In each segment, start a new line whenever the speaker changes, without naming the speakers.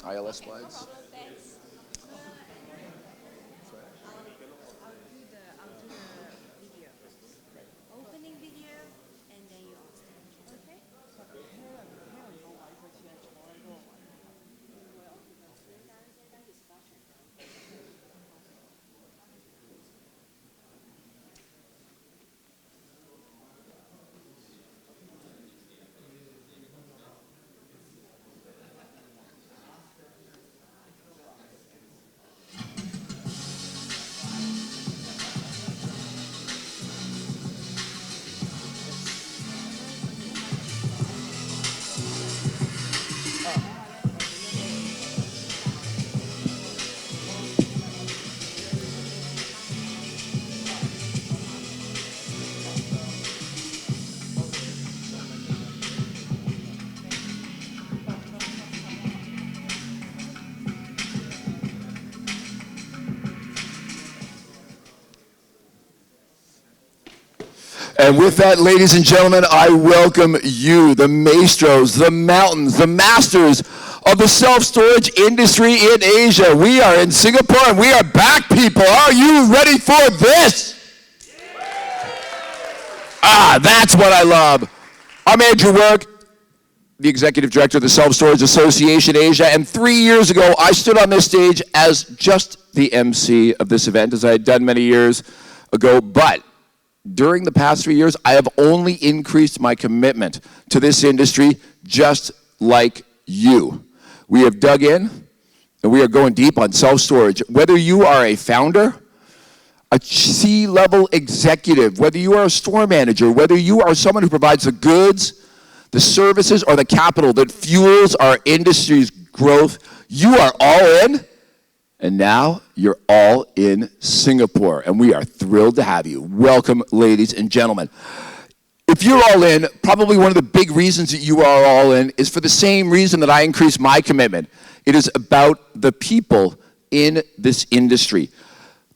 ILS slides. And with that, ladies and gentlemen, I welcome you, the maestros, the mountains, the masters of the self-storage industry in Asia. We are in Singapore, and we are back, people. Are you ready for this? That's what I love. I'm Andrew Work, the Executive Director of the Self-Storage Association Asia, and 3 years ago, I stood on this stage as just the MC of this event, as I had done many years ago, but during the past 3 years, I have only increased my commitment to this industry just like you. We have dug in, and we are going deep on self-storage. Whether you are a founder, a C-level executive, whether you are a store manager, whether you are someone who provides the goods, the services, or the capital that fuels our industry's growth, you are all in. And now you're all in Singapore, and we are thrilled to have you. Welcome, ladies and gentlemen. If you're all in, probably one of the big reasons that you are all in is for the same reason that I increased my commitment. It is about the people in this industry.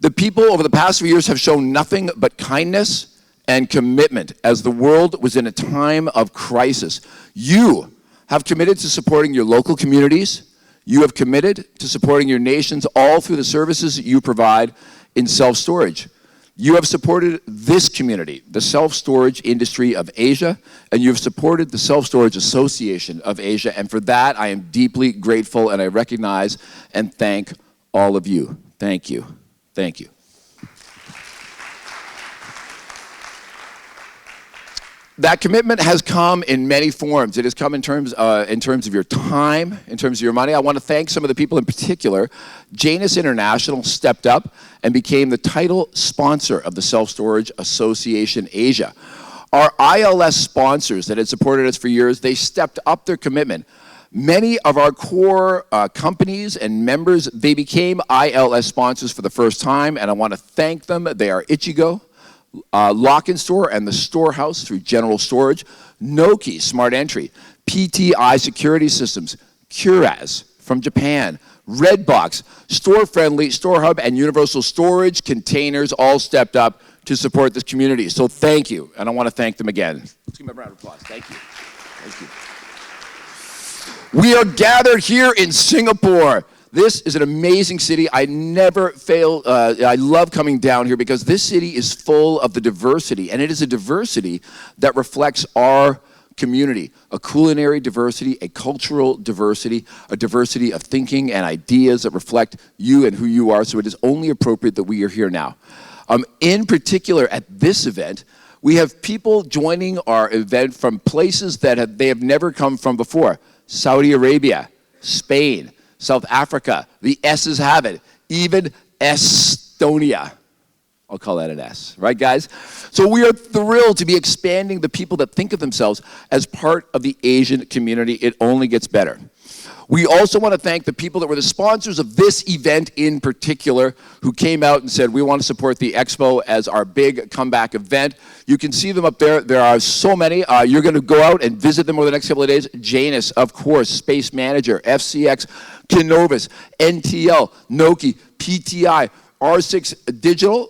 The people over the past 3 years have shown nothing but kindness and commitment as the world was in a time of crisis. You have committed to supporting your local communities. You have committed to supporting your nations all through the services that you provide in self-storage. You have supported this community, the self-storage industry of Asia, and you have supported the Self-Storage Association of Asia, and for that I am deeply grateful, and I recognize and thank all of you. Thank you. Thank you. That commitment has come in many forms. It has come in terms of your time, in terms of your money. I want to thank some of the people in particular. Janus International stepped up and became the title sponsor of the Self-Storage Association Asia. Our ILS sponsors that had supported us for years, they stepped up their commitment. Many of our core companies and members, they became ILS sponsors for the first time, and I want to thank them. They are Ichigo, Lock and Store, and the Storehouse through General Storage, Noki Smart Entry, PTI Security Systems, Curaz from Japan, Redbox, Store Friendly, Store Hub, and Universal Storage Containers all stepped up to support this community. So thank you, and I want to thank them again. Let's give them a round of applause. Thank you. Thank you. We are gathered here in Singapore. This is an amazing city. I never fail. I love coming down here because this city is full of the diversity, and it is a diversity that reflects our community, a culinary diversity, a cultural diversity, a diversity of thinking and ideas that reflect you and who you are, so it is only appropriate that we are here now. In particular, at this event, we have people joining our event from places that they have never come from before. Saudi Arabia, Spain, South Africa, the S's have it, even Estonia. I'll call that an S, right guys? So we are thrilled to be expanding the people that think of themselves as part of the Asian community. It only gets better. We also want to thank the people that were the sponsors of this event in particular, who came out and said, we want to support the Expo as our big comeback event. You can see them up there. There are so many. You're going to go out and visit them over the next couple of days. Janus, of course, Space Manager, FCX, Kinovus, NTL, Noki, PTI, R6 Digital,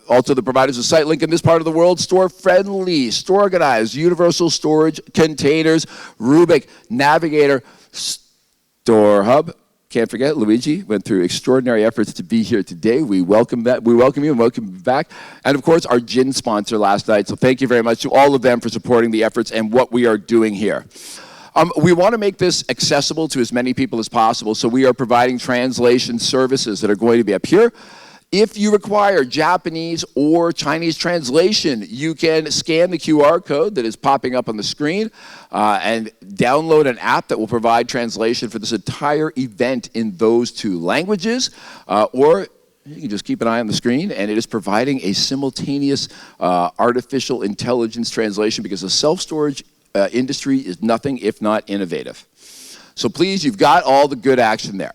also the providers of SiteLink in this part of the world, Store Friendly, Store Organized, Universal Storage Containers, Rubik, Navigator, Store Hub, Can't forget, Luigi went through extraordinary efforts to be here today. We welcome that. We welcome you and welcome you back. And of course, our gin sponsor last night. So thank you very much to all of them for supporting the efforts and what we are doing here. We want to make this accessible to as many people as possible, so we are providing translation services that are going to be up here. If you require Japanese or Chinese translation, you can scan the QR code that is popping up on the screen and download an app that will provide translation for this entire event in those two languages. Or you can just keep an eye on the screen, and it is providing a simultaneous artificial intelligence translation, because the self-storage industry is nothing if not innovative. So please, you've got all the good action there.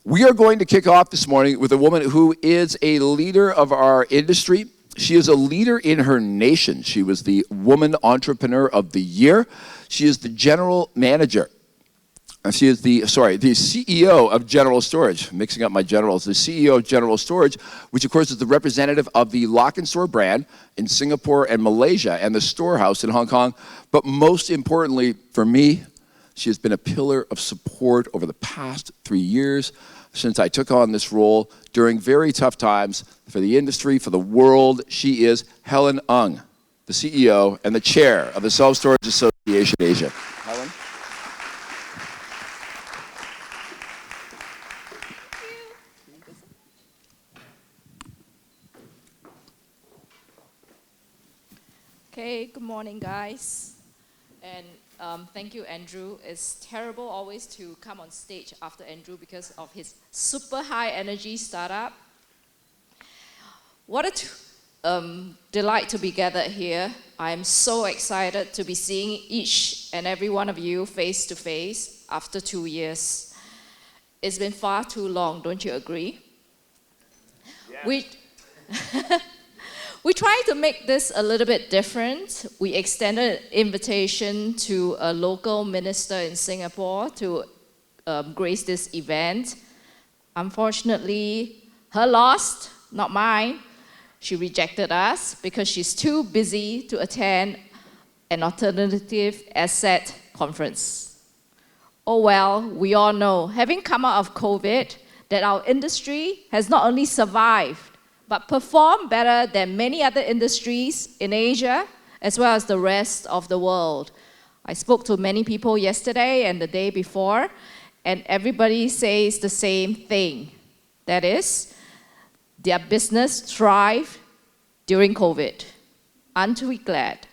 We are going to kick off this morning with a woman who is a leader of our industry. She is a leader in her nation. She was the Woman Entrepreneur of the Year. She is the general manager. She is the CEO of General Storage. I'm mixing up my generals. The CEO of General Storage, which of course is the representative of the Lock and Store brand in Singapore and Malaysia, and the Storehouse in Hong Kong. But most importantly for me, she has been a pillar of support over the past 3 years since I took on this role during very tough times for the industry, for the world. She is Helen Ng, the CEO and the chair of the Self-Storage Association Asia. Helen?
Okay, good morning, guys. And thank you, Andrew. It's terrible always to come on stage after Andrew because of his super high energy startup. What a delight to be gathered here. I'm so excited to be seeing each and every one of you face to face after 2 years. It's been far too long, don't you agree? Yeah. We tried to make this a little bit different. We extended an invitation to a local minister in Singapore to grace this event. Unfortunately, her loss, not mine. She rejected us because she's too busy to attend an alternative asset conference. Oh well, we all know, having come out of COVID, that our industry has not only survived, but perform better than many other industries in Asia, as well as the rest of the world. I spoke to many people yesterday and the day before, and everybody says the same thing. That is, their business thrived during COVID. Aren't we glad?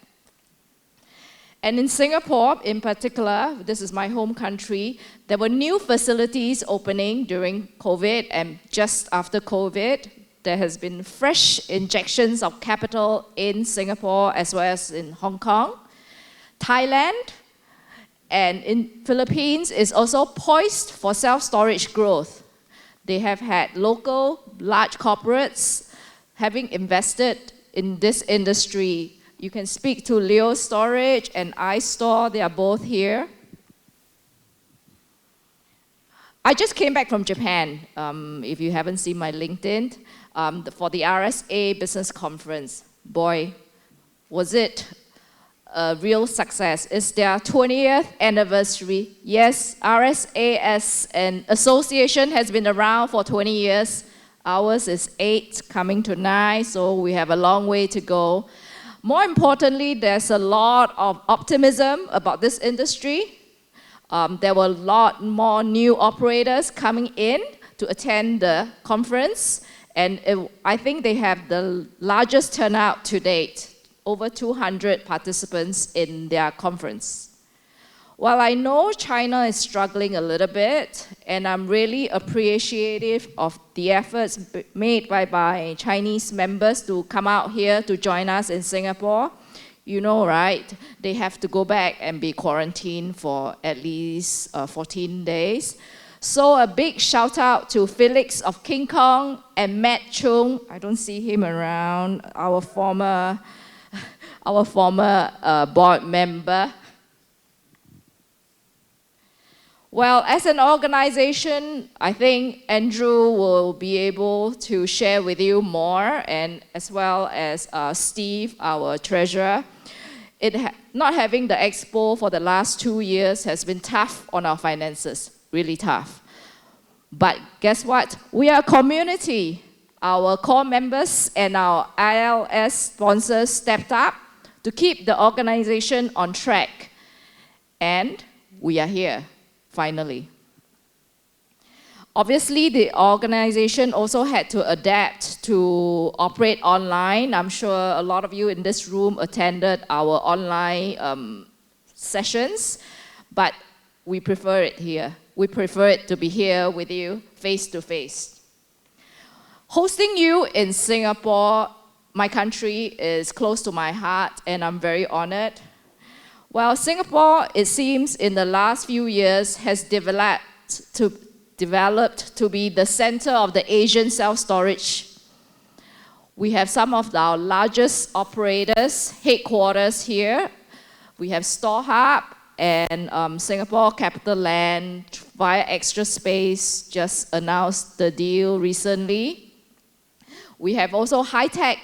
And in Singapore, in particular, this is my home country, there were new facilities opening during COVID, and just after COVID, there has been fresh injections of capital in Singapore as well as in Hong Kong. Thailand and in Philippines is also poised for self-storage growth. They have had local large corporates having invested in this industry. You can speak to Leo Storage and iStore, they are both here. I just came back from Japan, if you haven't seen my LinkedIn, for the RSA Business Conference. Boy, was it a real success. It's their 20th anniversary. Yes, RSA as an association has been around for 20 years. Ours is 8, coming to 9, so we have a long way to go. More importantly, there's a lot of optimism about this industry. There were a lot more new operators coming in to attend the conference, and I think they have the largest turnout to date, over 200 participants in their conference. While I know China is struggling a little bit, and I'm really appreciative of the efforts made by Chinese members to come out here to join us in Singapore, you know, right? They have to go back and be quarantined for at least 14 days. So a big shout out to Felix of King Kong and Matt Chung. I don't see him around, our former board member. Well, as an organization, I think Andrew will be able to share with you more, and as well as Steve, our treasurer. Not having the Expo for the last 2 years has been tough on our finances, really tough. But guess what? We are a community. Our core members and our ILS sponsors stepped up to keep the organization on track. And we are here, finally. Obviously, the organization also had to adapt to operate online. I'm sure a lot of you in this room attended our online sessions, but we prefer it here. We prefer it to be here with you, face to face. Hosting you in Singapore, my country, is close to my heart, and I'm very honored. Well, Singapore, it seems, in the last few years, has developed to be the center of the Asian self-storage. We have some of our largest operators, headquarters here. We have StoreHub and Singapore Capital Land via Extra Space just announced the deal recently. We have also high-tech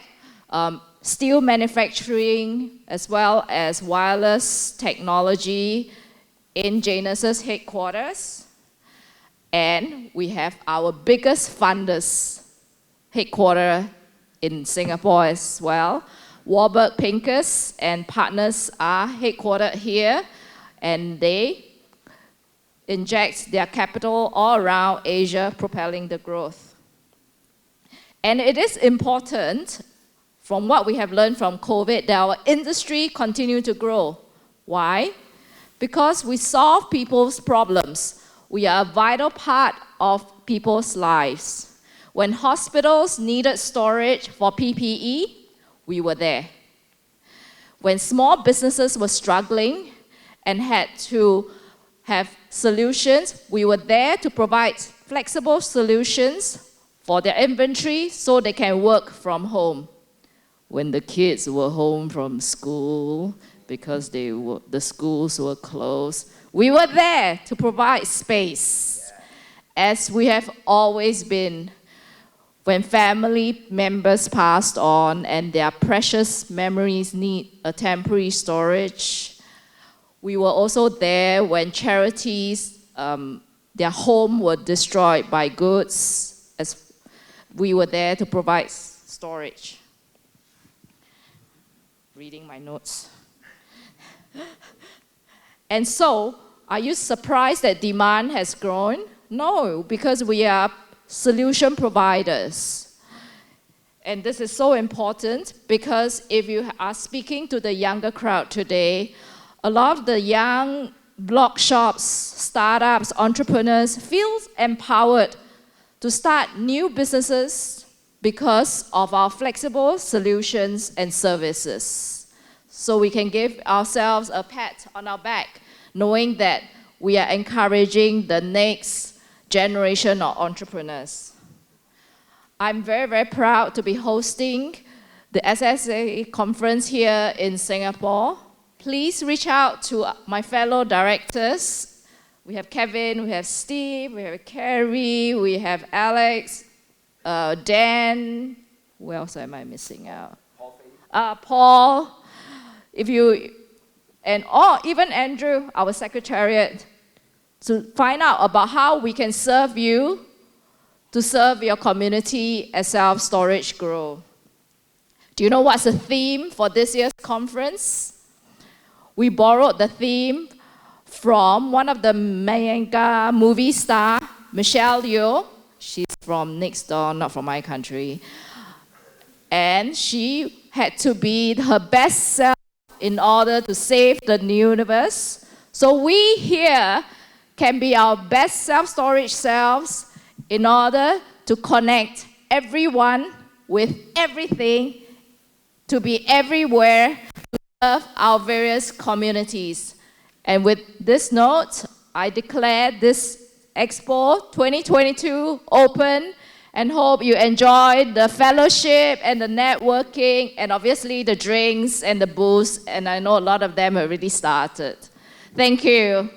steel manufacturing as well as wireless technology in Janus's headquarters. And we have our biggest funders headquarters in Singapore as well. Warburg Pincus and partners are headquartered here, and they inject their capital all around Asia, propelling the growth. And it is important, from what we have learned from COVID, that our industry continue to grow. Why? Because we solve people's problems. We are a vital part of people's lives. When hospitals needed storage for PPE, we were there. When small businesses were struggling and had to have solutions, we were there to provide flexible solutions for their inventory so they can work from home. When the kids were home from school because the schools were closed, we were there to provide space, as we have always been. When family members passed on and their precious memories need a temporary storage, we were also there when charities, their home were destroyed by goods, as we were there to provide storage. Reading my notes. And so, are you surprised that demand has grown? No, because we are solution providers. And this is so important because if you are speaking to the younger crowd today, a lot of the young blog shops, startups, entrepreneurs feel empowered to start new businesses because of our flexible solutions and services. So we can give ourselves a pat on our back, knowing that we are encouraging the next generation of entrepreneurs. I'm very, very proud to be hosting the SSA conference here in Singapore. Please reach out to my fellow directors. We have Kevin, we have Steve, we have Carrie, we have Alex, Dan. Who else am I missing out? Paul. Even Andrew, our secretariat, to find out about how we can serve you to serve your community as self-storage grow. Do you know what's the theme for this year's conference? We borrowed the theme from one of the mega movie star, Michelle Yeoh. She's from next door, not from my country. And she had to be her best self in order to save the universe. So we here can be our best self-storage selves in order to connect everyone with everything, to be everywhere, to serve our various communities. And with this note, I declare this Expo 2022 open, and hope you enjoy the fellowship and the networking and obviously the drinks and the booths, and I know a lot of them already started. Thank you.